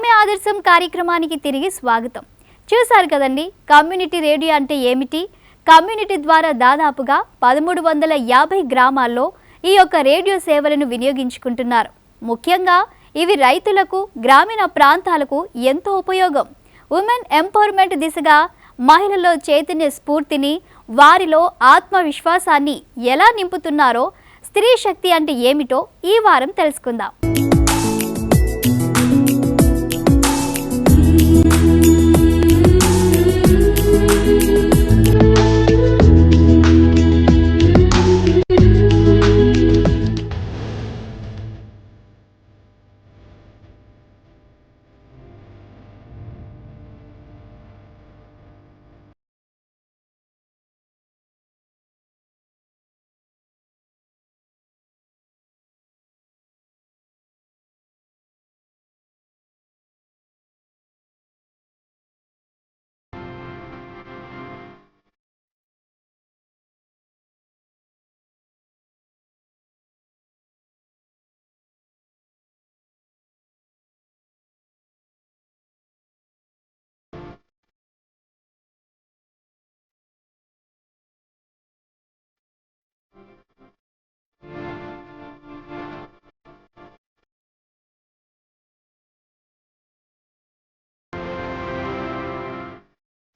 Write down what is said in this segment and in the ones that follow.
ఆమె ఆదర్శం కార్యక్రమానికి తిరిగి స్వాగతం. చూశారు కదండి, కమ్యూనిటీ రేడియో అంటే ఏమిటి? కమ్యూనిటీ ద్వారా దాదాపుగా 1350 గ్రామాల్లో ఈ యొక్క రేడియో సేవలను వినియోగించుకుంటున్నారు. ముఖ్యంగా ఇవి రైతులకు, గ్రామీణ ప్రాంతాలకు ఎంతో ఉపయోగం. ఉమెన్ ఎంపవర్మెంట్ దిశగా మహిళల్లో చైతన్య స్ఫూర్తిని, వారిలో ఆత్మవిశ్వాసాన్ని ఎలా నింపుతున్నారో, స్త్రీ శక్తి అంటే ఏమిటో ఈ వారం తెలుసుకుందాం.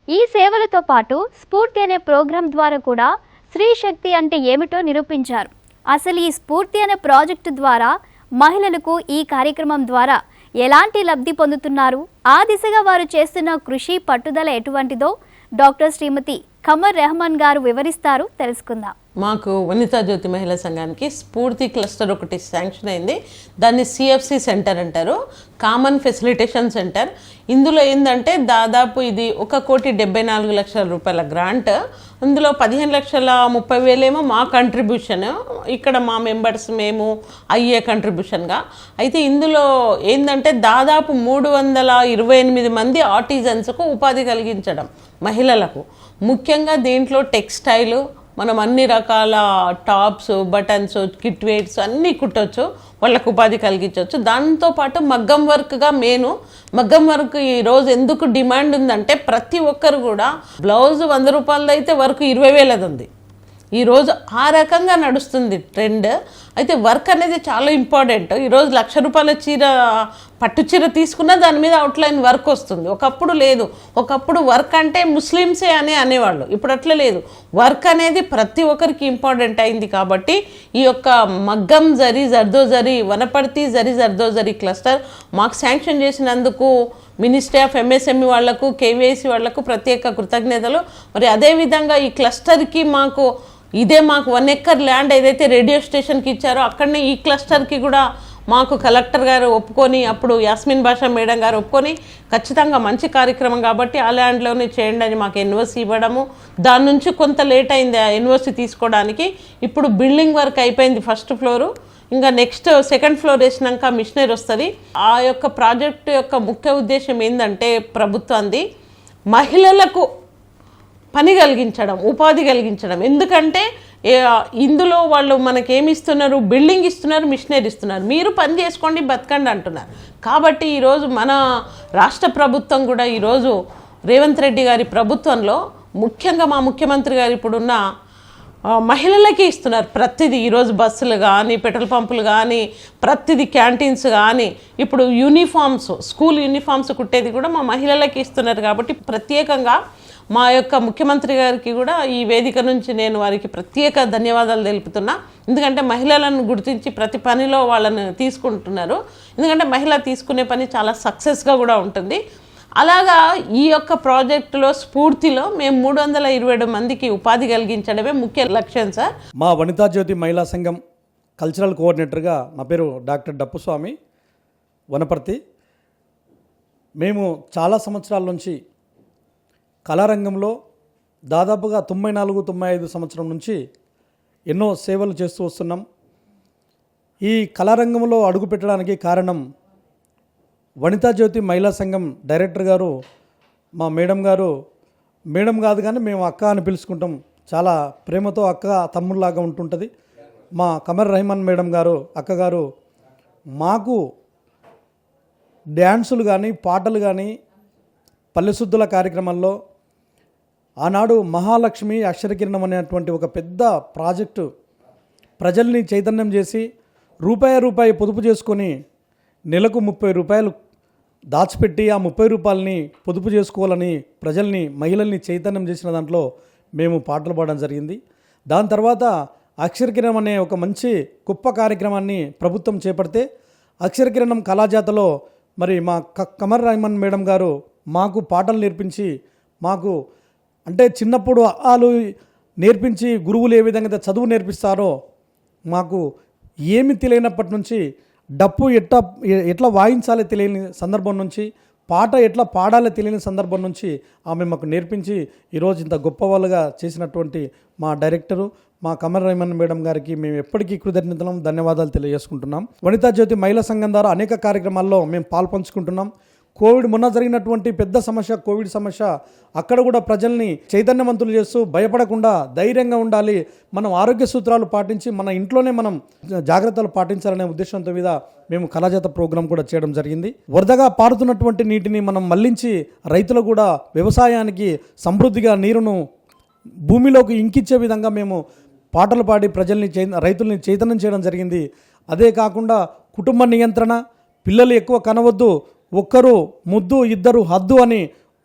ఈ సేవలతో పాటు స్ఫూర్తి అనే ప్రోగ్రాం ద్వారా కూడా స్త్రీ శక్తి అంటే ఏమిటో నిరూపించారు. అసలు ఈ స్ఫూర్తి అనే ప్రాజెక్టు ద్వారా మహిళలకు ఈ కార్యక్రమం ద్వారా ఎలాంటి లబ్ధి పొందుతున్నారు, ఆ దిశగా వారు చేస్తున్న కృషి, పట్టుదల ఎటువంటిదో డాక్టర్ శ్రీమతి ఖమర్ రెహమాన్ గారు వివరిస్తారు, తెలుసుకుందాం. మాకు వనితా జ్యోతి మహిళా సంఘానికి స్ఫూర్తి క్లస్టర్ ఒకటి శాంక్షన్ అయింది. దాన్ని సిఎఫ్సి సెంటర్ అంటారు, కామన్ ఫెసిలిటేషన్ సెంటర్. ఇందులో ఏంటంటే దాదాపు ఇది 1,74,00,000 రూపాయల గ్రాంట్. అందులో 15,30,000 ఏమో మా కంట్రిబ్యూషన్, ఇక్కడ మా మెంబర్స్ మేము అయ్యే కంట్రిబ్యూషన్గా. అయితే ఇందులో ఏంటంటే దాదాపు 328 మంది ఆర్టిజన్స్కు ఉపాధి కలిగించడం మహిళలకు. ముఖ్యంగా దీంట్లో టెక్స్టైలు, మనం అన్ని రకాల టాప్స్, బటన్స్, కిట్ వెయిట్స్ అన్నీ కుట్టవచ్చు, వాళ్ళకు ఉపాధి కలిగించవచ్చు. దాంతోపాటు మగ్గం వర్క్గా మగ్గం వర్క్ ఈరోజు ఎందుకు డిమాండ్ ఉందంటే ప్రతి ఒక్కరు కూడా బ్లౌజ్ 100 రూపాయలది అయితే వర్క్ 20,000 ఉంది. ఈరోజు ఆ రకంగా నడుస్తుంది ట్రెండ్. అయితే వర్క్ అనేది చాలా ఇంపార్టెంట్. ఈరోజు 1,00,000 రూపాయల చీర, పట్టు చీర తీసుకున్నా దాని మీద అవుట్లైన్ వర్క్ వస్తుంది. ఒకప్పుడు లేదు. ఒకప్పుడు వర్క్ అంటే ముస్లిమ్సే అనేవాళ్ళు. ఇప్పుడు అట్లా లేదు. వర్క్ అనేది ప్రతి ఒక్కరికి ఇంపార్టెంట్ అయింది. కాబట్టి ఈ యొక్క మగ్గం జరీ, జర్దోజరీ, వనపర్తి జరీ జర్దోజరీ క్లస్టర్ మాకు శాంక్షన్ చేసినందుకు మినిస్ట్రీ ఆఫ్ ఎంఎస్ఎంఈ వాళ్లకు, కేవీఐసి వాళ్లకు ప్రత్యేక కృతజ్ఞతలు. మరి అదేవిధంగా ఈ క్లస్టర్కి మాకు 1 ఎకర్ ల్యాండ్ ఏదైతే రేడియో స్టేషన్కి ఇచ్చారో అక్కడనే ఈ క్లస్టర్కి కూడా మాకు కలెక్టర్ గారు ఒప్పుకొని, అప్పుడు యాస్మిన్ బాషా మేడం గారు ఒప్పుకొని ఖచ్చితంగా మంచి కార్యక్రమం కాబట్టి ఆ ల్యాండ్లోనే చేయండి అని మాకు ఎన్ఓసి ఇవ్వడము. దాని నుంచి కొంత లేట్ అయింది ఆ ఎన్ఓసి తీసుకోవడానికి. ఇప్పుడు బిల్డింగ్ వర్క్ అయిపోయింది, ఫస్ట్ ఫ్లోరు. ఇంకా నెక్స్ట్ సెకండ్ ఫ్లోర్ వేసినాక మిషనరీ వస్తుంది. ఆ యొక్క ప్రాజెక్టు యొక్క ముఖ్య ఉద్దేశం ఏంటంటే ప్రభుత్వాన్ని మహిళలకు పని కలిగించడం, ఉపాధి కలిగించడం. ఎందుకంటే ఇందులో వాళ్ళు మనకేమి ఇస్తున్నారు, బిల్డింగ్ ఇస్తున్నారు, మిషనరీ ఇస్తున్నారు, మీరు పని చేసుకోండి, బతకండి అంటున్నారు. కాబట్టి ఈరోజు మన రాష్ట్ర ప్రభుత్వం కూడా ఈరోజు రేవంత్ రెడ్డి గారి ప్రభుత్వంలో ముఖ్యంగా మా ముఖ్యమంత్రి గారు ఇప్పుడున్న మహిళలకి ఇస్తున్నారు ప్రతిదీ. ఈరోజు బస్సులు కానీ, పెట్రోల్ పంపులు కానీ, ప్రతిదీ క్యాంటీన్స్ కానీ, ఇప్పుడు యూనిఫామ్స్, స్కూల్ యూనిఫామ్స్ కుట్టేది కూడా మా మహిళలకి ఇస్తున్నారు. కాబట్టి ప్రత్యేకంగా మా యొక్క ముఖ్యమంత్రి గారికి కూడా ఈ వేదిక నుంచి నేను వారికి ప్రత్యేక ధన్యవాదాలు తెలుపుతున్నా. ఎందుకంటే మహిళలను గుర్తించి ప్రతి పనిలో వాళ్ళని తీసుకుంటున్నారు. ఎందుకంటే మహిళ తీసుకునే పని చాలా సక్సెస్గా కూడా ఉంటుంది. అలాగా ఈ యొక్క ప్రాజెక్టులో స్ఫూర్తిలో మేము 327 మందికి ఉపాధి కలిగించడమే ముఖ్య లక్ష్యం సార్. మా వనితా జ్యోతి మహిళా సంఘం కల్చరల్ కోఆర్డినేటర్గా నా పేరు డాక్టర్ డప్పుస్వామి, వనపర్తి. మేము చాలా సంవత్సరాల నుంచి కళారంగంలో దాదాపుగా 94-95 సంవత్సరం నుంచి ఎన్నో సేవలు చేస్తూ వస్తున్నాం. ఈ కళారంగంలో అడుగుపెట్టడానికి కారణం వనితా జ్యోతి మహిళా సంఘం డైరెక్టర్ గారు, మా మేడం గారు, మేడం కాదు కానీ మేము అక్క అని పిలుచుకుంటాం, చాలా ప్రేమతో అక్క తమ్ముళ్ళలాగా ఉంటుంటుంది. మా ఖమర్ రెహమాన్ మేడం గారు, అక్కగారు మాకు డ్యాన్సులు కానీ పాటలు కానీ పల్లెశుద్ధుల కార్యక్రమాల్లో ఆనాడు మహాలక్ష్మి అక్షరకిరణం అనేటువంటి ఒక పెద్ద ప్రాజెక్టు ప్రజల్ని చైతన్యం చేసి రూపాయి పొదుపు చేసుకొని నెలకు 30 రూపాయలు దాచిపెట్టి ఆ 30 రూపాయలని పొదుపు చేసుకోవాలని ప్రజల్ని మహిళల్ని చైతన్యం చేసిన దాంట్లో మేము పాటలు పాడడం జరిగింది. దాని తర్వాత అక్షరకిరణం అనే ఒక మంచి గొప్ప కార్యక్రమాన్ని ప్రభుత్వం చేపడితే అక్షరకిరణం కళాజాతలో మరి మా కమర్ రహమాన్ మేడం గారు మాకు పాటలు నేర్పించి మాకు అంటే చిన్నప్పుడు ఆలు నేర్పించి గురువులు ఏ విధంగా చదువు నేర్పిస్తారో మాకు ఏమి తెలియనప్పటి నుంచి డప్పు ఎట్లా వాయించాలో తెలియని సందర్భం నుంచి పాట ఎట్లా పాడాలో తెలియని సందర్భం నుంచి ఆమె మాకు నేర్పించి ఈరోజు ఇంత గొప్ప వాళ్ళుగా చేసినటువంటి మా డైరెక్టరు మా కమర్ రహమాన్ మేడం గారికి మేము ఎప్పటికీ కృతజ్ఞతలు ధన్యవాదాలు తెలియజేసుకుంటున్నాం. వనితా జ్యోతి మహిళా సంఘం ద్వారా అనేక కార్యక్రమాల్లో మేము పాల్పంచుకుంటున్నాం. కోవిడ్ మొన్న జరిగినటువంటి పెద్ద సమస్య కోవిడ్ సమస్య అక్కడ కూడా ప్రజల్ని చైతన్యవంతులు చేస్తూ భయపడకుండా ధైర్యంగా ఉండాలి, మనం ఆరోగ్య సూత్రాలు పాటించి మన ఇంట్లోనే మనం జాగ్రత్తలు పాటించాలనే ఉద్దేశంతో మీద మేము కళాజాత ప్రోగ్రాం కూడా చేయడం జరిగింది. వరదగా పారుతున్నటువంటి నీటిని మనం మళ్లించి రైతులు కూడా వ్యవసాయానికి సమృద్ధిగా నీరును భూమిలోకి ఇంకిచ్చే విధంగా మేము పాటలు పాడి ప్రజల్ని రైతుల్ని చైతన్యం చేయడం జరిగింది. అదే కాకుండా కుటుంబ నియంత్రణ, పిల్లలు ఎక్కువ కనవద్దు, ఒక్కరు ముద్దు ఇద్దరు హద్దు అని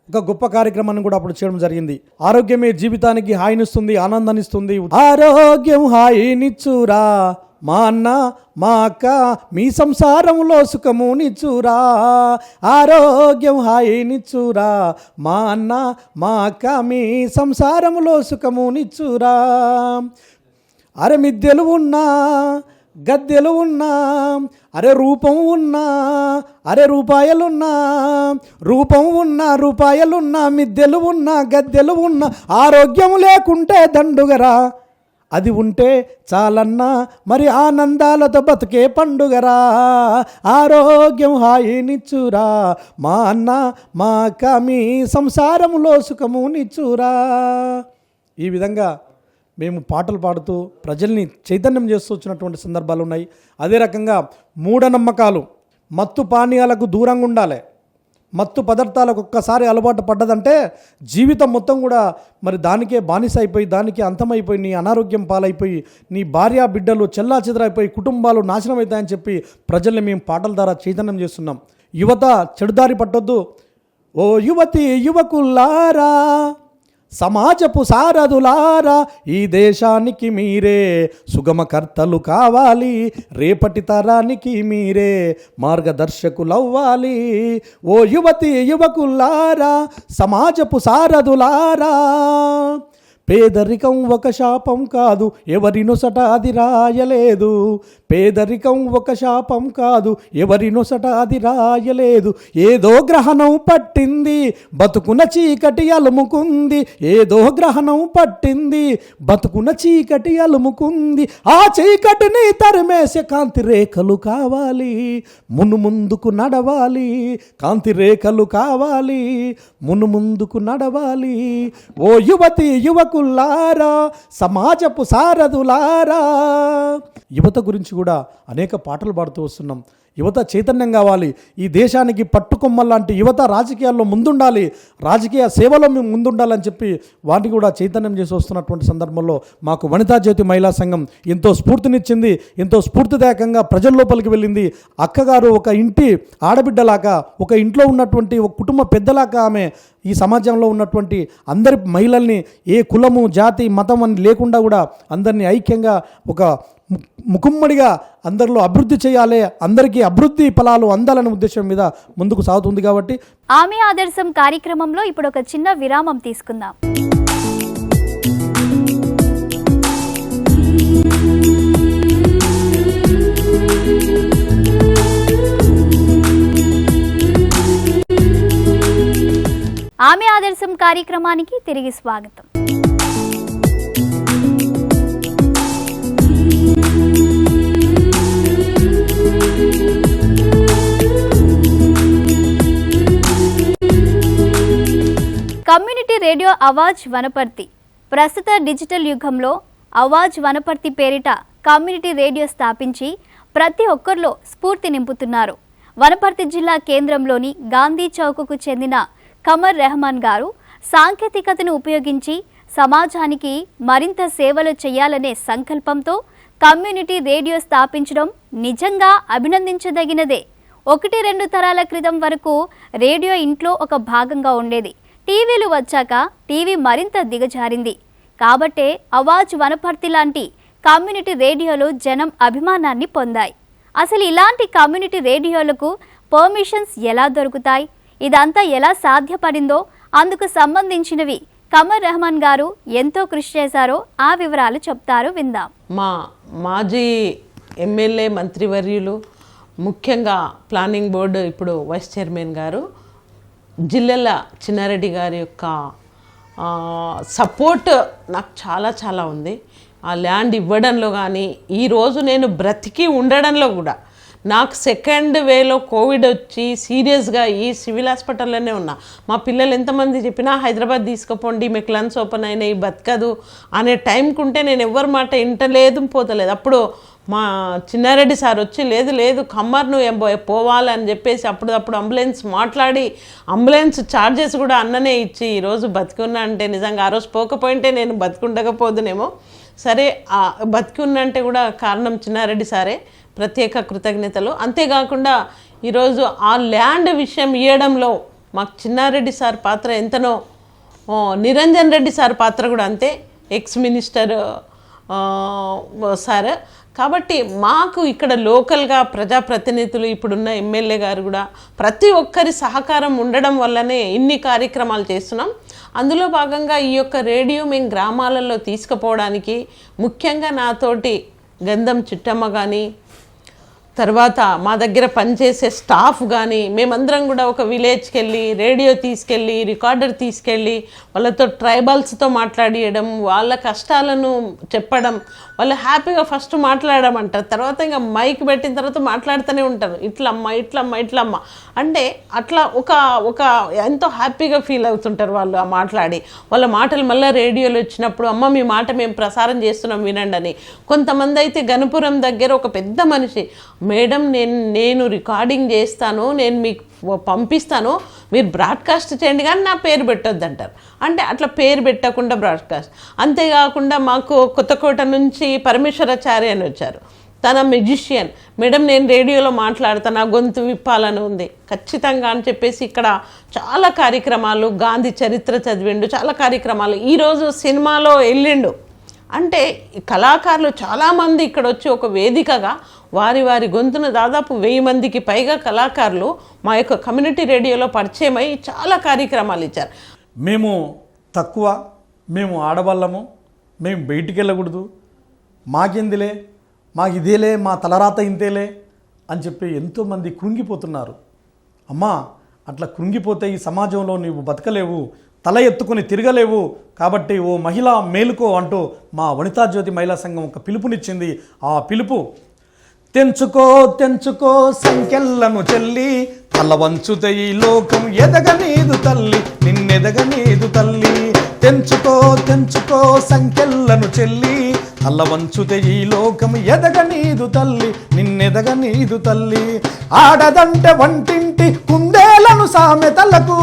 ఒక గొప్ప కార్యక్రమాన్ని కూడా అప్పుడు చేయడం జరిగింది. ఆరోగ్యమే జీవితానికి హాయినిస్తుంది, ఆనందాన్నిస్తుంది. ఆరోగ్యం హాయినిచ్చురా మా అన్న మా అక్క, మీ సంసారంలో సుఖమునిచ్చురా. ఆరోగ్యం హాయినిచ్చురా మా అన్న మా అక్క, మీ సంసారంలో సుఖమునిచ్చురా. అరే మిద్దెలు ఉన్నా గద్దెలు ఉన్నా, అరే రూపం ఉన్నా, అరే రూపాయలున్నా, రూపం ఉన్నా రూపాయలున్నా, మిద్దెలు ఉన్నా గద్దెలు ఉన్నా, ఆరోగ్యం లేకుంటే దండుగరా, అది ఉంటే చాలన్నా మరి ఆనందాలతో బతుకే పండుగరా. ఆరోగ్యం హాయినిచ్చురా మా అన్న మా అక్క, మీ సంసారంలో సుఖమునిచ్చురా. ఈ విధంగా మేము పాటలు పాడుతూ ప్రజల్ని చైతన్యం చేస్తూ వచ్చినటువంటి సందర్భాలు ఉన్నాయి. అదే రకంగా మూఢనమ్మకాలు, మత్తు పానీయాలకు దూరంగా ఉండాలి. మత్తు పదార్థాలకు ఒక్కసారి అలవాటు పడ్డదంటే జీవితం మొత్తం కూడా మరి దానికే బానిస అయిపోయి, దానికే అంతమైపోయి, నీ అనారోగ్యం పాలైపోయి, నీ భార్య బిడ్డలు చెల్లా చెదరైపోయి, కుటుంబాలు నాశనం అవుతాయని చెప్పి ప్రజల్ని మేము పాటల ద్వారా చైతన్యం చేస్తున్నాం. యువత చెడుదారి పట్టొద్దు. ఓ యువతి యువకులారా, సమాజపు సారథులారా, ఈ దేశానికి మీరే సుగమకర్తలు కావాలి, రేపటి తరానికి మీరే మార్గదర్శకులవ్వాలి. ఓ యువతి యువకులారా, సమాజపు సారథులారా, పేదరికం ఒక శాపం కాదు, ఎవరి నొసట అది రాయలేదు. పేదరికం ఒక శాపం కాదు, ఎవరి నొసట అది రాయలేదు. ఏదో గ్రహణం పట్టింది, బతుకున చీకటి అలుముకుంది. ఏదో గ్రహణం పట్టింది, బతుకున చీకటి అలుముకుంది. ఆ చీకటిని తరిమేసే కాంతి రేఖలు కావాలి, మును ముందుకు నడవాలి. కాంతి రేఖలు కావాలి, మును ముందుకు నడవాలి. ఓ యువతి యువకులారా, సమాజపు సారథులారా. యువత గురించి కూడా అనేక పాటలు పాడుతూ వస్తున్నాం. యువత చైతన్యం కావాలి. ఈ దేశానికి పట్టుకొమ్మల లాంటి యువత రాజకీయాల్లో ముందుండాలి, రాజకీయ సేవలో మేము ముందుండాలని చెప్పి వాటిని కూడా చైతన్యం చేసి వస్తున్నటువంటి సందర్భంలో మాకు వనితా జ్యోతి మహిళా సంఘం ఎంతో స్ఫూర్తినిచ్చింది, ఎంతో స్ఫూర్తిదాయకంగా ప్రజల లోపలికి వెళ్ళింది. అక్కగారు ఒక ఇంటి ఆడబిడ్డలాగా, ఒక ఇంట్లో ఉన్నటువంటి ఒక కుటుంబ పెద్దలాగా ఆమె ఈ సమాజంలో ఉన్నటువంటి అందరి మహిళల్ని ఏ కులము జాతి మతం అని లేకుండా కూడా అందరినీ ఐక్యంగా ఒక ముకుమ్మడిగా అందరిలో అభివృద్ధి చేయాలి, అందరికీ అభివృద్ధి ఫలాలు అందాలనే ఉద్దేశం మీద ముందుకు సాగుతుంది. కాబట్టి ఆమె ఆదర్శం కార్యక్రమంలో ఇప్పుడు ఒక చిన్న విరామం తీసుకుందాం. ఆమె ఆదర్శం కార్యక్రమానికి తిరిగి స్వాగతం. కమ్యూనిటీ రేడియో అవాజ్ వనపర్తి ప్రస్తుత డిజిటల్ యుగంలో అవాజ్ వనపర్తి పేరిట కమ్యూనిటీ రేడియో స్థాపించి ప్రతి ఒక్కరిలో స్ఫూర్తి నింపుతున్నారు. వనపర్తి జిల్లా కేంద్రంలోని గాంధీ చౌక్కు చెందిన కమర్ రెహమాన్ గారు సాంకేతికతను ఉపయోగించి సమాజానికి మరింత సేవలు చేయాలనే సంకల్పంతో కమ్యూనిటీ రేడియో స్థాపించడం నిజంగా అభినందించదగినదే. 1-2 తరాల క్రితం వరకు రేడియో ఇంట్లో ఒక భాగంగా ఉండేది. టీవీలు వచ్చాక టీవీ మరింత దిగజారింది. కాబట్టే అవాజ్ వనపర్తి లాంటి కమ్యూనిటీ రేడియోలు జనం అభిమానాన్ని పొందాయి. అసలు ఇలాంటి కమ్యూనిటీ రేడియోలకు పర్మిషన్స్ ఎలా దొరుకుతాయి, ఇదంతా ఎలా సాధ్యపడిందో అందుకు సంబంధించినవి కమర్ రెహమాన్ గారు ఎంతో కృషి చేశారో ఆ వివరాలు చెప్తారు, విందాం. మా మాజీ ఎమ్మెల్యే మంత్రివర్యులు, ముఖ్యంగా ప్లానింగ్ బోర్డు ఇప్పుడు వైస్ చైర్మన్ గారు జిల్లెల చిన్నారెడ్డి గారి యొక్క సపోర్ట్ నాకు చాలా చాలా ఉంది. ఆ ల్యాండ్ ఇవ్వడంలో కానీ, ఈరోజు నేను బ్రతికి ఉండడంలో కూడా, నాకు సెకండ్ వేలో కోవిడ్ వచ్చి సీరియస్గా ఈ సివిల్ హాస్పిటల్లోనే ఉన్నా. మా పిల్లలు ఎంతమంది చెప్పినా హైదరాబాద్ తీసుకుపోండి, మీకు లంగ్స్ ఓపెన్ అయినాయి, బతకదు అనే టైంకుంటే నేను ఎవరి మాట వింటలేదు, పోతలేదు. అప్పుడు మా చిన్నారెడ్డి సార్ వచ్చి లేదు కమ్మర్ నువ్వు పోవాలని చెప్పేసి అప్పుడు అంబులెన్స్ మాట్లాడి అంబులెన్స్ ఛార్జెస్ కూడా అన్ననే ఇచ్చి ఈరోజు బతికున్నా అంటే నిజంగా ఆ రోజు పోకపోయింటే నేను బతికుండకపోదునేమో. సరే, బతికి ఉన్నంటే కూడా కారణం చిన్నారెడ్డి సారే, ప్రత్యేక కృతజ్ఞతలు. అంతేకాకుండా ఈరోజు ఆ ల్యాండ్ విషయం ఇవ్వడంలో మాకు చిన్నారెడ్డి సార్ పాత్ర ఎంతనో, నిరంజన్ రెడ్డి సార్ పాత్ర కూడా అంతే, ఎక్స్ మినిస్టర్ సార్. కాబట్టి మాకు ఇక్కడ లోకల్గా ప్రజాప్రతినిధులు, ఇప్పుడున్న ఎమ్మెల్యే గారు కూడా ప్రతి ఒక్కరి సహకారం ఉండడం వల్లనే ఇన్ని కార్యక్రమాలు చేస్తున్నాం. అందులో భాగంగా ఈ యొక్క రేడియో మేము గ్రామాలలో తీసుకుపోవడానికి ముఖ్యంగా నాతోటి గంధం చిట్టమ్మ కానీ, తర్వాత మా దగ్గర పనిచేసే స్టాఫ్ కానీ, మేమందరం కూడా ఒక విలేజ్కి వెళ్ళి రేడియో తీసుకెళ్ళి, రికార్డర్ తీసుకెళ్ళి వాళ్ళతో ట్రైబల్స్తో మాట్లాడియడం, వాళ్ళ కష్టాలను చెప్పడం, వాళ్ళు హ్యాపీగా ఫస్ట్ మాట్లాడమంటారు, తర్వాత ఇంకా మైక్ పెట్టిన తర్వాత మాట్లాడుతూనే ఉంటారు, ఇట్లమ్మ అంటే అట్లా ఒక ఎంతో హ్యాపీగా ఫీల్ అవుతుంటారు వాళ్ళు. ఆ మాట్లాడి వాళ్ళ మాటలు మళ్ళీ రేడియోలో వచ్చినప్పుడు అమ్మ మీ మాట మేము ప్రసారం చేస్తున్నాం వినండి అని. కొంతమంది అయితే గణపురం దగ్గర ఒక పెద్ద మనిషి, మేడం నేను రికార్డింగ్ చేస్తాను, నేను మీకు పంపిస్తాను, మీరు బ్రాడ్కాస్ట్ చేయండి కానీ నా పేరు పెట్టొద్దు అంటారు. అంటే అట్లా పేరు పెట్టకుండా బ్రాడ్కాస్ట్. అంతేకాకుండా మాకు కొత్తకోట నుంచి పరమేశ్వరాచార్య అని వచ్చారు, తన మ్యూజిషియన్. మేడం నేను రేడియోలో మాట్లాడతాను, నా గొంతు విప్పాలని ఉంది ఖచ్చితంగా అని చెప్పేసి ఇక్కడ చాలా కార్యక్రమాలు, గాంధీ చరిత్ర చదివిండు, చాలా కార్యక్రమాలు. ఈరోజు సినిమాలో వెళ్ళిండు. అంటే కళాకారులు చాలామంది ఇక్కడ వచ్చి ఒక వేదికగా వారి గొంతును దాదాపు 1000 మందికి పైగా కళాకారులు మా యొక్క కమ్యూనిటీ రేడియోలో పరిచయమై చాలా కార్యక్రమాలు ఇచ్చారు. మేము తక్కువ, మేము ఆడవాళ్ళము, మేము బయటికి వెళ్ళకూడదు, మాకెందులే, మాకు ఇదేలే, మా తలరాత ఇంతేలే అని చెప్పి ఎంతోమంది కృంగిపోతున్నారు. అమ్మా అట్లా కృంగిపోతే ఈ సమాజంలో నీవు బతకలేవు, తల ఎత్తుకొని తిరగలేవు. కాబట్టి ఓ మహిళ మేలుకో అంటూ మా వనితా జ్యోతి మహిళా సంఘం ఒక పిలుపునిచ్చింది. ఆ పిలుపు తెంచుకో సంఖ్యలను చెల్లి, తల వంచుతే ఈ లోకం ఎదగనీదు తల్లి, నిన్నెదగనీదు తల్లి. తెంచుకో సంఖ్యలను చెల్లి, తల వంచుతే ఈ లోకం ఎదగనీదు తల్లి, నిన్నెదగనీదు తల్లి. ఆడదంటే వంటింటి కుందేలను సామెతలకు,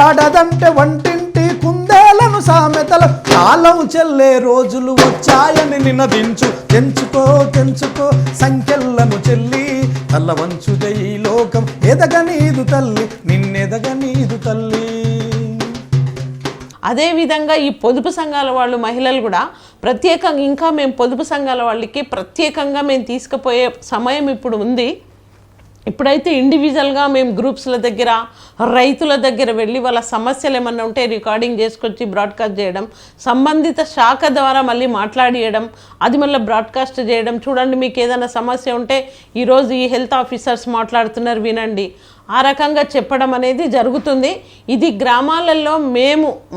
ఆడదంటే వంటింటి కుందేలను సామెతలు, కాలం చెల్లే రోజులు వచ్చాయని నినదించు. తెంచుకో సంఖ్యలను చెల్లి, తల వంచుతే ఈ లోకం ఎదగనీదు తల్లి, నిన్నెదగనీదు తల్లి. అదేవిధంగా ఈ పొదుపు సంఘాల వాళ్ళు, మహిళలు కూడా ప్రత్యేకంగా ఇంకా మేము పొదుపు సంఘాల వాళ్ళకి ప్రత్యేకంగా మేము తీసుకుపోయే సమయం ఇప్పుడు ఉంది. ఇప్పుడైతే ఇండివిజువల్గా మేము గ్రూప్స్ల దగ్గర, రైతుల దగ్గర వెళ్ళి వాళ్ళ సమస్యలు ఏమన్నా ఉంటే రికార్డింగ్ చేసుకొచ్చి బ్రాడ్కాస్ట్ చేయడం, సంబంధిత శాఖ ద్వారా మళ్ళీ మాట్లాడియడం, అది మళ్ళీ బ్రాడ్కాస్ట్ చేయడం. చూడండి మీకు ఏదైనా సమస్య ఉంటే ఈరోజు ఈ హెల్త్ ఆఫీసర్స్ మాట్లాడుతున్నారు వినండి, ఆ రకంగా చెప్పడం అనేది జరుగుతుంది. ఇది గ్రామాలలో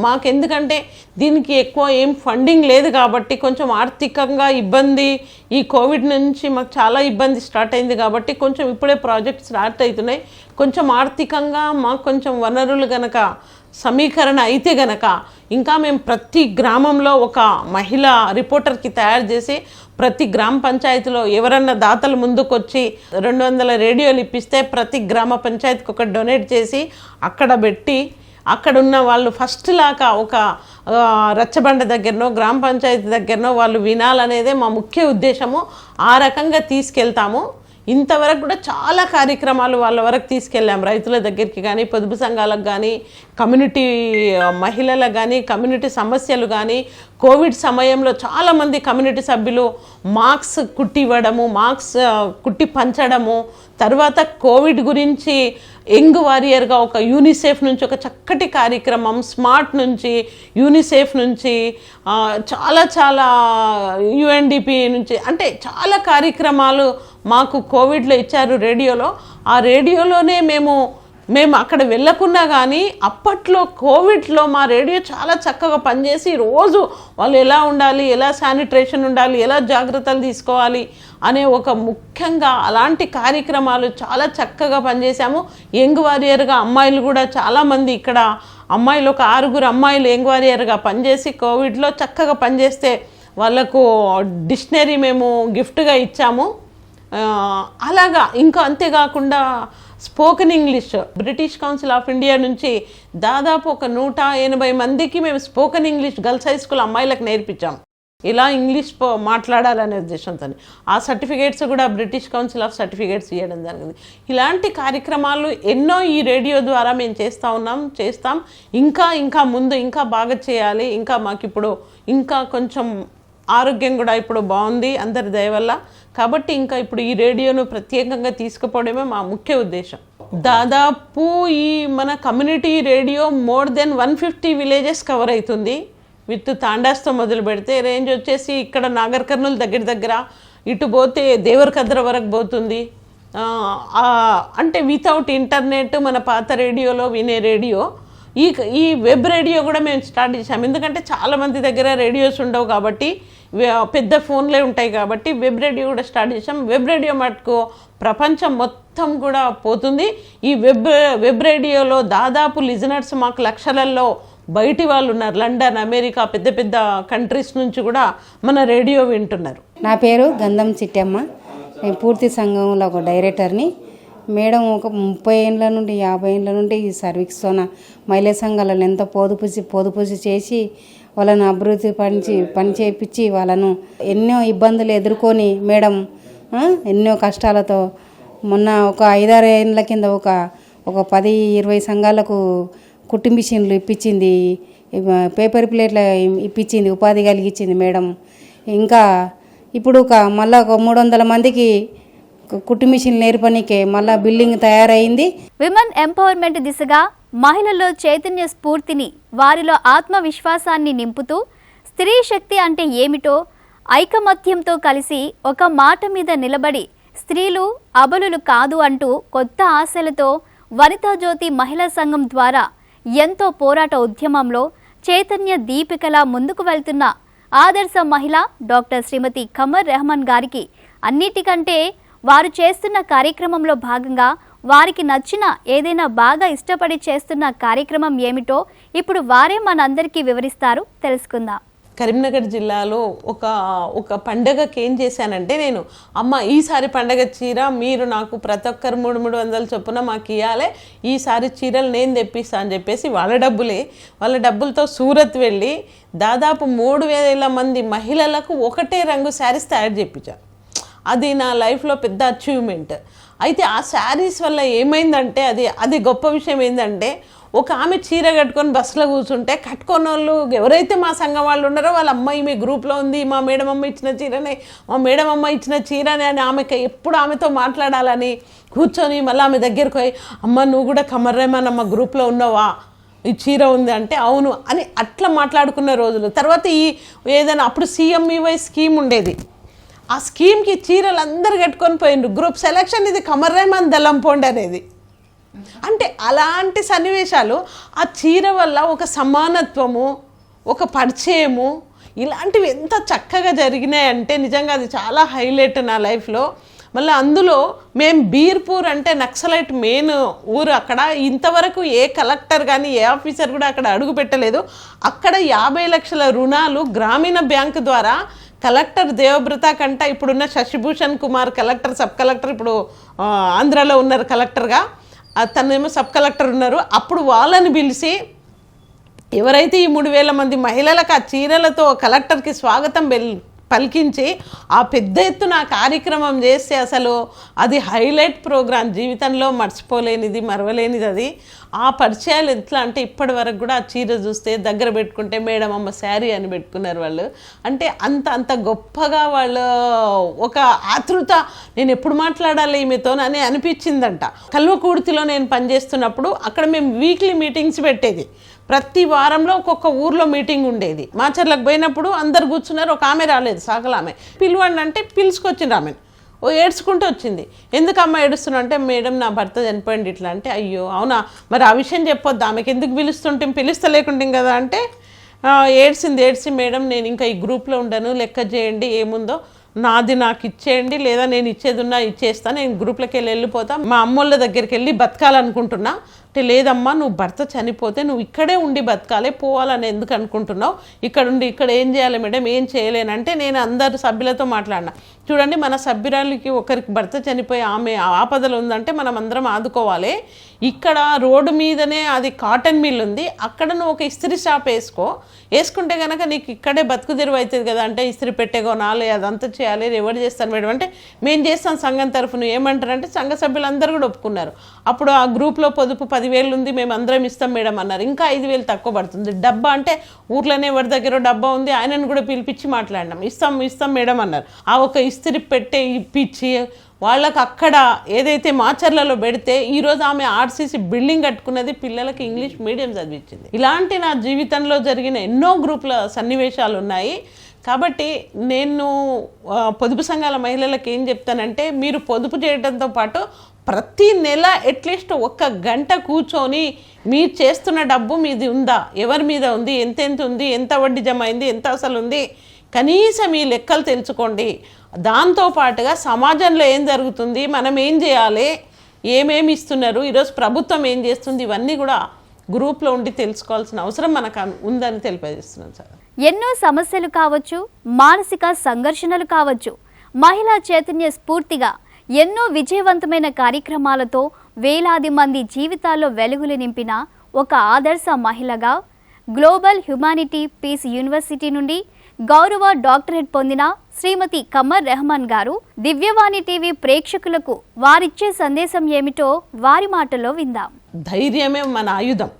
మాకెందుకంటే దీనికి ఎక్కువ ఏం ఫండింగ్ లేదు కాబట్టి కొంచెం ఆర్థికంగా ఇబ్బంది, ఈ కోవిడ్ నుంచి మాకు చాలా ఇబ్బంది స్టార్ట్ అయింది కాబట్టి కొంచెం ఇప్పుడే ప్రాజెక్ట్ స్టార్ట్ అవుతున్నాయి. కొంచెం ఆర్థికంగా మాకు కొంచెం వనరులు గనక సమీకరణ అయితే గనక ఇంకా మేము ప్రతి గ్రామంలో ఒక మహిళా రిపోర్టర్కి తయారు చేసి ప్రతి గ్రామ పంచాయతీలో ఎవరన్నా దాతలు ముందుకొచ్చి 200 రేడియోలు ఇప్పిస్తే ప్రతి గ్రామ పంచాయతీకి ఒకటి డొనేట్ చేసి అక్కడ పెట్టి అక్కడున్న వాళ్ళు ఫస్ట్ లాగా ఒక రచ్చబండ దగ్గరనో గ్రామ పంచాయతీ దగ్గరనో వాళ్ళు వినాలనేదే మా ముఖ్య ఉద్దేశము. ఆ రకంగా తీసుకెళ్తాము. ఇంతవరకు కూడా చాలా కార్యక్రమాలు వాళ్ళ వరకు తీసుకెళ్ళాం. రైతుల దగ్గరికి కానీ, పొదుపు సంఘాలకు కానీ, కమ్యూనిటీ మహిళలకు కానీ, కమ్యూనిటీ సమస్యలు కానీ, కోవిడ్ సమయంలో చాలామంది కమ్యూనిటీ సభ్యులు మాస్క్ కుట్టి ఇవ్వడము, మాస్క్ కుట్టి పంచడము, తర్వాత కోవిడ్ గురించి యంగ్ వారియర్గా ఒక యూనిసెఫ్ నుంచి ఒక చక్కటి కార్యక్రమం, స్మార్ట్ నుంచి, యూనిసెఫ్ నుంచి, చాలా యుఎన్డిపి నుంచి, అంటే చాలా కార్యక్రమాలు మాకు కోవిడ్లో ఇచ్చారు రేడియోలో. ఆ రేడియోలోనే మేము అక్కడ వెళ్ళకున్నా కానీ అప్పట్లో కోవిడ్లో మా రేడియో చాలా చక్కగా పనిచేసి రోజు వాళ్ళు ఎలా ఉండాలి, ఎలా శానిటేషన్ ఉండాలి, ఎలా జాగ్రత్తలు తీసుకోవాలి అనే ఒక ముఖ్యంగా అలాంటి కార్యక్రమాలు చాలా చక్కగా పనిచేసాము. యంగ్ వారియర్గా అమ్మాయిలు కూడా చాలామంది ఇక్కడ అమ్మాయిలు ఒక 6 అమ్మాయిలు యంగ్ వారియర్గా పనిచేసి కోవిడ్లో చక్కగా పనిచేస్తే వాళ్ళకు డిక్షనరీ మేము గిఫ్ట్గా ఇచ్చాము. అలాగా ఇంకా అంతేకాకుండా spoken English British council of India నుంచి దాదాపు ఒక 180 మందికి మేము spoken English girls high school అమ్మాయిలకు నేర్పించాం. ఇలా ఇంగ్లీష్ మాట్లాడాలనే ఉద్దేశంతో ఆ సర్టిఫికేట్స్ కూడా బ్రిటిష్ కౌన్సిల్ ఆఫ్ సర్టిఫికేట్స్ ఇవ్వడం జరిగింది. ఇలాంటి కార్యక్రమాలు ఎన్నో ఈ రేడియో ద్వారా మేము చేస్తాం. ఇంకా ముందు ఇంకా బాగా చేయాలి. ఇంకా మాకు ఇప్పుడు ఇంకా కొంచెం ఆరోగ్యం కూడా ఇప్పుడు బాగుంది అందరి దయ వల్ల. కాబట్టి ఇంకా ఇప్పుడు ఈ రేడియోను ప్రత్యేకంగా తీసుకుపోవడమే మా ముఖ్య ఉద్దేశం. దాదాపు ఈ మన community radio more than 150 villages cover అవుతుంది. విత్ తాండాస్తో మొదలు పెడితే రేంజ్ వచ్చేసి ఇక్కడ నాగర్ కర్నూలు దగ్గర ఇటు పోతే దేవరకద్ర వరకు పోతుంది. అంటే వితౌట్ ఇంటర్నెట్ మన పాత రేడియోలో వినే రేడియో ఈ వెబ్ రేడియో కూడా మేము స్టార్ట్ చేసాము. ఎందుకంటే చాలామంది దగ్గర రేడియోస్ ఉండవు కాబట్టి, పెద్ద ఫోన్లే ఉంటాయి కాబట్టి వెబ్ రేడియో కూడా స్టార్ట్ చేసాం. వెబ్ రేడియో మటుకు ప్రపంచం మొత్తం కూడా పోతుంది. ఈ వెబ్ రేడియోలో దాదాపు లిజనర్స్ మాకు లక్షలలో బయటి వాళ్ళు ఉన్నారు. లండన్, అమెరికా, పెద్ద కంట్రీస్ నుంచి కూడా మన రేడియో వింటున్నారు. నా పేరు గంధం చిట్టమ్మ. నేను పూర్తి సంఘంలో ఒక డైరెక్టర్ని. మేడం ఒక 30 ఏళ్ళ నుండి 50 ఏళ్ళ నుండి ఈ సర్వీస్తోన మహిళా సంఘాలను ఎంతో పొదుపు చేసి వాళ్ళను అభివృద్ధి పని చేయించి వాళ్ళను ఎన్నో ఇబ్బందులు ఎదుర్కొని మేడం ఎన్నో కష్టాలతో మొన్న ఒక 5-6 ఏళ్ళ కింద ఒక 10-20 సంఘాలకు కుట్టు మిషన్లు ఇప్పించింది, పేపర్ ప్లేట్లు ఇప్పించింది, ఉపాధి కలిగించింది మేడం. ఇంకా ఇప్పుడు మళ్ళీ ఒక 300 మందికి కుట్టు మిషన్ నేర్పనికే మళ్ళా బిల్డింగ్ తయారైంది. విమెన్ ఎంపవర్మెంట్ దిశగా మహిళల్లో చైతన్య స్ఫూర్తిని, వారిలో ఆత్మవిశ్వాసాన్ని నింపుతూ స్త్రీ శక్తి అంటే ఏమిటో ఐకమత్యంతో కలిసి ఒక మాట మీద నిలబడి స్త్రీలు అబలులు కాదు అంటూ కొత్త ఆశలతో వనితా జ్యోతి మహిళా సంఘం ద్వారా ఎంతో పోరాట ఉద్యమంలో చైతన్య దీపికలా ముందుకు వెళ్తున్న ఆదర్శ మహిళ డాక్టర్ శ్రీమతి ఖమర్ రెహమాన్ గారికి అన్నిటికంటే వారు చేస్తున్న కార్యక్రమంలో భాగంగా వారికి నచ్చిన ఏదైనా బాగా ఇష్టపడి చేస్తున్న కార్యక్రమం ఏమిటో ఇప్పుడు వారే మనందరికీ వివరిస్తారు, తెలుసుకుందాం. కరీంనగర్ జిల్లాలో ఒక పండగకి ఏం చేశానంటే, నేను ఈసారి పండగ చీర మీరు నాకు ప్రతి ఒక్కరు 300 చొప్పున మాకు ఇవ్వాలి, ఈసారి చీరలు నేను తెప్పిస్తా అని చెప్పేసి వాళ్ళ డబ్బులతో సూరత్ వెళ్ళి దాదాపు 3000 మంది మహిళలకు ఒకటే రంగు శారీస్ తయారు చేయించాను. అది నా లైఫ్లో పెద్ద అచీవ్మెంట్. అయితే ఆ శారీస్ వల్ల ఏమైందంటే అది గొప్ప విషయం ఏంటంటే, ఒక ఆమె చీర కట్టుకొని బస్సులో కూర్చుంటే కట్టుకున్న వాళ్ళు ఎవరైతే మా సంఘం వాళ్ళు ఉన్నారో వాళ్ళ అమ్మాయి మీ గ్రూప్లో ఉంది, మా మేడం అమ్మ ఇచ్చిన చీరనే అని ఆమెకి ఎప్పుడు ఆమెతో మాట్లాడాలని కూర్చొని మళ్ళీ ఆమె దగ్గరకు పోయి, అమ్మ నువ్వు కూడా ఖమర్ రెహమాన్ అమ్మ గ్రూప్లో ఉన్నావా, ఈ చీర ఉంది అంటే అవును అని అట్లా మాట్లాడుకున్న రోజులు. తర్వాత ఏదైనా అప్పుడు CMEY స్కీమ్ ఉండేది, ఆ స్కీమ్కి చీరలు అందరు కట్టుకొని పోయిండ్రు, గ్రూప్ సెలక్షన్ ఇది ఖమర్ రెహమాన్ దళంపోండి అనేది. అంటే అలాంటి సన్నివేశాలు ఆ చీర వల్ల ఒక సమానత్వము, ఒక పరిచయము, ఇలాంటివి ఎంత చక్కగా జరిగినాయంటే నిజంగా అది చాలా హైలైట్ నా లైఫ్లో. మళ్ళీ అందులో మేము బీర్పూర్ అంటే నక్సలైట్ మెయిన్ ఊరు. అక్కడ ఇంతవరకు ఏ కలెక్టర్ కానీ ఏ ఆఫీసర్ కూడా అక్కడ అడుగు పెట్టలేదు. అక్కడ 50 లక్షల రుణాలు గ్రామీణ బ్యాంకు ద్వారా కలెక్టర్ దేవవ్రత కంట ఇప్పుడున్న Shashibhushan Kumar collector, sub collector, ఇప్పుడు ఆంధ్రాలో ఉన్నారు కలెక్టర్గా, తనేమో సబ్ కలెక్టర్ ఉన్నారు. అప్పుడు వాళ్ళని పిలిచి ఎవరైతే ఈ 3,000 మంది మహిళలకు ఆ చీరలతో కలెక్టర్కి స్వాగతం పలికించి ఆ పెద్ద ఎత్తున కార్యక్రమం చేస్తే అసలు అది హైలైట్ ప్రోగ్రాం, జీవితంలో మర్చిపోలేనిది, మరవలేనిది. అది ఆ పరిచయాలు ఎట్లా అంటే ఇప్పటి వరకు కూడా ఆ చీర చూస్తే దగ్గర పెట్టుకుంటే మేడం అమ్మ శారీ అని పెట్టుకున్నారు వాళ్ళు. అంటే అంత గొప్పగా వాళ్ళు ఒక ఆతృత, నేను ఎప్పుడు మాట్లాడాలి ఈమెతో అని అనిపించిందంట. కల్వకుర్తిలో నేను పనిచేస్తున్నప్పుడు అక్కడ మేము వీక్లీ మీటింగ్స్ పెట్టేది. ప్రతి వారంలో ఒక్కొక్క ఊర్లో మీటింగ్ ఉండేది. మాచర్లకు పోయినప్పుడు అందరు కూర్చున్నారు, ఒక ఆమె రాలేదు, సాగలామె. పిలువండి అంటే పిలుచుకొచ్చింది ఆమెను. ఏడ్చుకుంటూ వచ్చింది. ఎందుకు అమ్మ ఏడుస్తున్నావు అంటే మేడం నా భర్త చనిపోయింది ఇట్లా అంటే. అయ్యో అవునా, మరి ఆ విషయం చెప్పొద్దు, ఆమెకి ఎందుకు పిలుస్తుంటే పిలుస్తలేకుంటాం కదా అంటే ఏడ్చి మేడం నేను ఇంకా ఈ గ్రూప్లో ఉండను, లెక్క చేయండి ఏముందో నాది నాకు ఇచ్చేయండి, లేదా నేను ఇచ్చేది ఉన్నా ఇచ్చేస్తాను, నేను గ్రూప్లోకి వెళ్ళిపోతా, మా అమ్మోళ్ళ దగ్గరికి వెళ్ళి బతకాలనుకుంటున్నా అంటే. లేదమ్మా నువ్వు భర్త చనిపోతే నువ్వు ఇక్కడే ఉండి బతకాలే, పోవాలని ఎందుకు అనుకుంటున్నావు, ఇక్కడ ఏం చేయాలి మేడం, ఏం చేయలేనంటే నేను అందరు సభ్యులతో మాట్లాడినా. చూడండి మన సభ్యురాలకి ఒకరికి భర్త చనిపోయి ఆమె ఆపదలు ఉందంటే మనం అందరం ఆదుకోవాలి. ఇక్కడ రోడ్డు మీదనే అది కాటన్ మిల్ ఉంది, అక్కడ నువ్వు ఒక ఇస్త్రీ షాప్ వేసుకుంటే కనుక నీకు ఇక్కడే బతుకు తెరువు అవుతుంది కదా అంటే. ఇస్త్రీ పెట్టే కొనాలి, అదంతా చేయాలి, ఎవరు చేస్తాను మేడం అంటే మేము చేస్తాం సంఘం తరఫున. ఏమంటారంటే సంఘ సభ్యులందరూ కూడా ఒప్పుకున్నారు. అప్పుడు ఆ గ్రూప్లో పొదుపు 10,000 ఉంది, మేము అందరం ఇస్తాం మేడం అన్నారు. ఇంకా 5,000 తక్కువ పడుతుంది. డబ్బా అంటే ఊర్లోనే ఎవరి దగ్గర డబ్బా ఉంది, ఆయనను కూడా పిలిపించి మాట్లాడినాం. ఇస్తాం మేడం అన్నారు. ఆ ఒక ఇస్త్రీ పెట్టే ఇప్పించి వాళ్ళకి అక్కడ ఏదైతే మాచర్లలో పెడితే ఈరోజు ఆమె ఆర్సీసీ బిల్డింగ్ కట్టుకున్నది, పిల్లలకి ఇంగ్లీష్ మీడియం చదివించింది. ఇలాంటి నా జీవితంలో జరిగిన ఎన్నో గ్రూపుల సన్నివేశాలు ఉన్నాయి. కాబట్టి నేను పొదుపు సంఘాల మహిళలకు ఏం చెప్తానంటే, మీరు పొదుపు చేయడంతో పాటు ప్రతి నెల అట్లీస్ట్ 1 గంట కూర్చొని మీరు చేస్తున్న డబ్బు మీది ఉందా, ఎవరి మీద ఉంది, ఎంత ఉంది, ఎంత వడ్డీ జమ అయింది, ఎంత అసలు ఉంది, కనీసం ఈ లెక్కలు తెలుసుకోండి. దాంతోపాటుగా సమాజంలో ఏం జరుగుతుంది, మనం ఏం చేయాలి, ఏమేమి ఇస్తున్నారు, ఈరోజు ప్రభుత్వం ఏం చేస్తుంది, ఇవన్నీ కూడా గ్రూప్లో ఉండి తెలుసుకోవాల్సిన అవసరం మనకు ఉందని తెలియజేస్తున్నాను సార్. ఎన్నో సమస్యలు కావచ్చు, మానసిక సంఘర్షణలు కావచ్చు, మహిళా చైతన్య స్ఫూర్తిగా ఎన్నో విజయవంతమైన కార్యక్రమాలతో వేలాది మంది జీవితాల్లో వెలుగులు నింపిన ఒక ఆదర్శ మహిళగా గ్లోబల్ హ్యుమానిటీ పీస్ యూనివర్సిటీ నుండి గౌరవ డాక్టరేట్ పొందిన శ్రీమతి కమర్ రెహమాన్ గారు దివ్యవాణి టీవీ ప్రేక్షకులకు వారిచ్చే సందేశం ఏమిటో వారి మాటల్లో విందాం. ధైర్యమే మన ఆయుధం.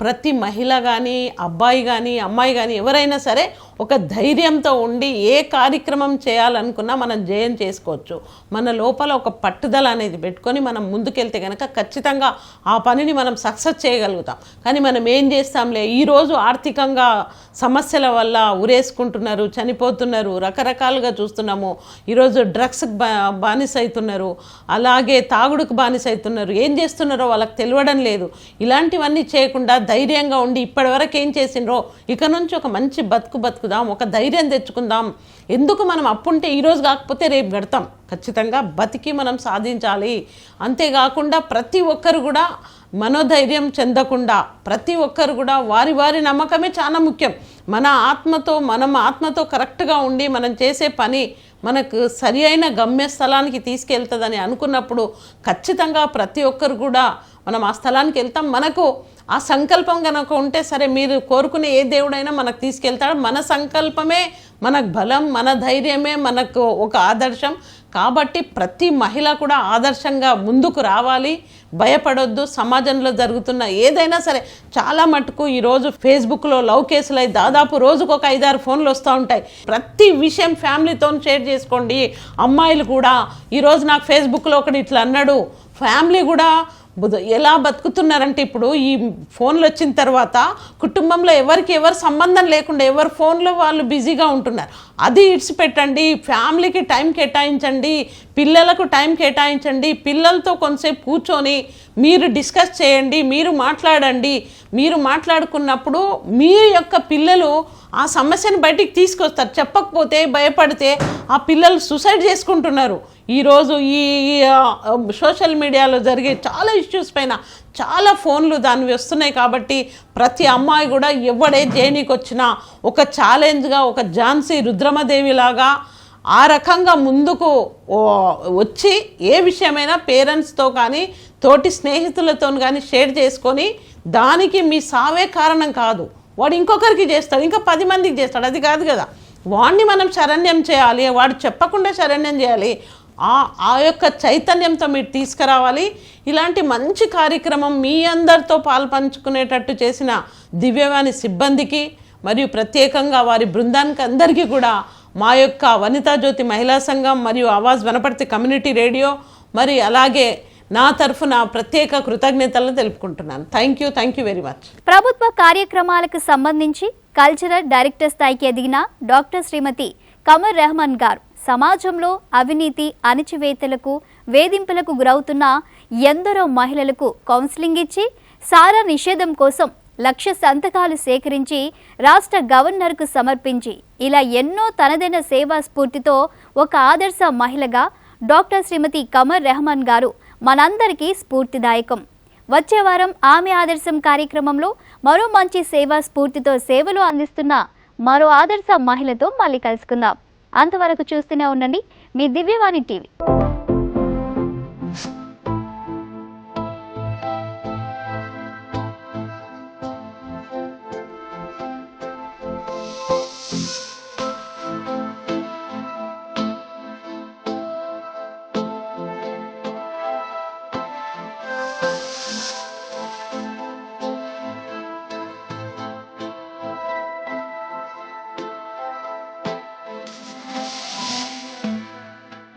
ప్రతి మహిళ కానీ, అబ్బాయి కానీ, అమ్మాయి కానీ ఎవరైనా సరే ఒక ధైర్యంతో ఉండి ఏ కార్యక్రమం చేయాలనుకున్నా మనం జయం చేసుకోవచ్చు. మన లోపల ఒక పట్టుదల అనేది పెట్టుకొని మనం ముందుకెళ్తే కనుక ఖచ్చితంగా ఆ పనిని మనం సక్సెస్ చేయగలుగుతాం. కానీ మనం ఏం చేస్తాంలే, ఈరోజు ఆర్థికంగా సమస్యల వల్ల ఉరేసుకుంటున్నారు, చనిపోతున్నారు, రకరకాలుగా చూస్తున్నాము. ఈరోజు డ్రగ్స్కి బానిస అవుతున్నారు, అలాగే తాగుడుకు బానిస అవుతున్నారు. ఏం చేస్తున్నారో వాళ్ళకి తెలియడం లేదు. ఇలాంటివన్నీ చేయకుండా ధైర్యంగా ఉండి ఇప్పటివరకు ఏం చేసిండ్రో ఇక నుంచి ఒక మంచి బతుకుదాం, ఒక ధైర్యం తెచ్చుకుందాం. ఎందుకు మనం అప్పుంటే ఈరోజు కాకపోతే రేపు గడతాం. ఖచ్చితంగా బతికి మనం సాధించాలి. అంతేకాకుండా ప్రతి ఒక్కరు కూడా మనోధైర్యం చెందకుండా ప్రతి ఒక్కరు కూడా వారి నమ్మకమే చాలా ముఖ్యం. మనం ఆత్మతో కరెక్ట్గా ఉండి మనం చేసే పని మనకు సరి అయిన గమ్యస్థలానికి తీసుకెళ్తుందని అనుకున్నప్పుడు ఖచ్చితంగా ప్రతి ఒక్కరు కూడా మనం ఆ స్థలానికి వెళ్తాం. మనకు ఆ సంకల్పం కనుక ఉంటే సరే, మీరు కోరుకునే ఏ దేవుడైనా మనకు తీసుకెళ్తాడు. మన సంకల్పమే మనకు బలం, మన ధైర్యమే మనకు ఒక ఆదర్శం. కాబట్టి ప్రతి మహిళ కూడా ఆదర్శంగా ముందుకు రావాలి, భయపడొద్దు. సమాజంలో జరుగుతున్న ఏదైనా సరే, చాలా మటుకు ఈరోజు ఫేస్బుక్లో లవ్ కేసులు అయి దాదాపు రోజుకు ఒక 5-6 ఫోన్లు వస్తూ ఉంటాయి. ప్రతి విషయం ఫ్యామిలీతో షేర్ చేసుకోండి. అమ్మాయిలు కూడా ఈరోజు నాకు ఫేస్బుక్లో ఒకటి ఇట్లా అన్నాడు, ఫ్యామిలీ కూడా ఎలా బతుకుతున్నారంటే ఇప్పుడు ఈ ఫోన్లు వచ్చిన తర్వాత కుటుంబంలో ఎవరికి సంబంధం లేకుండా ఎవరి ఫోన్లో వాళ్ళు బిజీగా ఉంటున్నారు. అది ఇడిచిపెట్టండి, ఫ్యామిలీకి టైం కేటాయించండి, పిల్లలకు టైం కేటాయించండి. పిల్లలతో కొంతసేపు కూర్చొని మీరు డిస్కస్ చేయండి, మీరు మాట్లాడండి. మీరు మాట్లాడుకున్నప్పుడు మీ యొక్క పిల్లలు ఆ సమస్యను బయటికి తీసుకొస్తారు. చెప్పకపోతే భయపడితే ఆ పిల్లలు సూసైడ్ చేసుకుంటున్నారు. ఈరోజు ఈ సోషల్ మీడియాలో జరిగే చాలా ఇష్యూస్ పైన చాలా ఫోన్లు దానివి వస్తున్నాయి కాబట్టి ప్రతి అమ్మాయి కూడా ఎవడే జైనికి వచ్చినా ఒక ఛాలెంజ్గా, ఒక ఝాన్సీ రుద్రమదేవిలాగా ఆ రకంగా ముందుకు వచ్చి ఏ విషయమైనా పేరెంట్స్తో కానీ తోటి స్నేహితులతో కానీ షేర్ చేసుకొని, దానికి మీ సావే కారణం కాదు, వాడు ఇంకొకరికి చేస్తాడు, ఇంకా 10 మందికి చేస్తాడు, అది కాదు కదా. వాడిని మనం శరణ్యం చేయాలి, వాడు చెప్పకుండా శరణ్యం చేయాలి. ఆ యొక్క చైతన్యంతో మీరు తీసుకురావాలి. ఇలాంటి మంచి కార్యక్రమం మీ అందరితో పాల్పంచుకునేటట్టు చేసిన దివ్యవాణి సిబ్బందికి మరియు ప్రత్యేకంగా వారి బృందానికి అందరికీ కూడా మా యొక్క వనితా జ్యోతి మహిళా సంఘం మరియు ఆవాజ్ వనపర్తి కమ్యూనిటీ రేడియో మరి అలాగే నా తరఫున ప్రత్యేక కృతజ్ఞతలను తెలుపుకుంటున్నాను. Thank you very much. ప్రభుత్వ కార్యక్రమాలకు సంబంధించి కల్చరల్ డైరెక్టర్ స్థాయికి ఎదిగిన డాక్టర్ శ్రీమతి కమర్ రెహమాన్ గారు సమాజంలో అవినీతి, అణచివేతలకు, వేధింపులకు గురవుతున్న ఎందరో మహిళలకు కౌన్సిలింగ్ ఇచ్చి సారా నిషేధం కోసం 1,00,000 సంతకాలు సేకరించి రాష్ట్ర గవర్నర్కు సమర్పించి ఇలా ఎన్నో తనదైన సేవా స్ఫూర్తితో ఒక ఆదర్శ మహిళగా డాక్టర్ శ్రీమతి కమర్ రెహమాన్ గారు మనందరికీ స్ఫూర్తిదాయకం. వచ్చే వారం ఆమె ఆదర్శం కార్యక్రమంలో మరో మంచి సేవా స్ఫూర్తితో సేవలు అందిస్తున్న మరో ఆదర్శ మహిళతో మళ్ళీ కలుసుకుందాం. అంతవరకు చూస్తూనే ఉండండి మీ దివ్యవాణి టీవీ.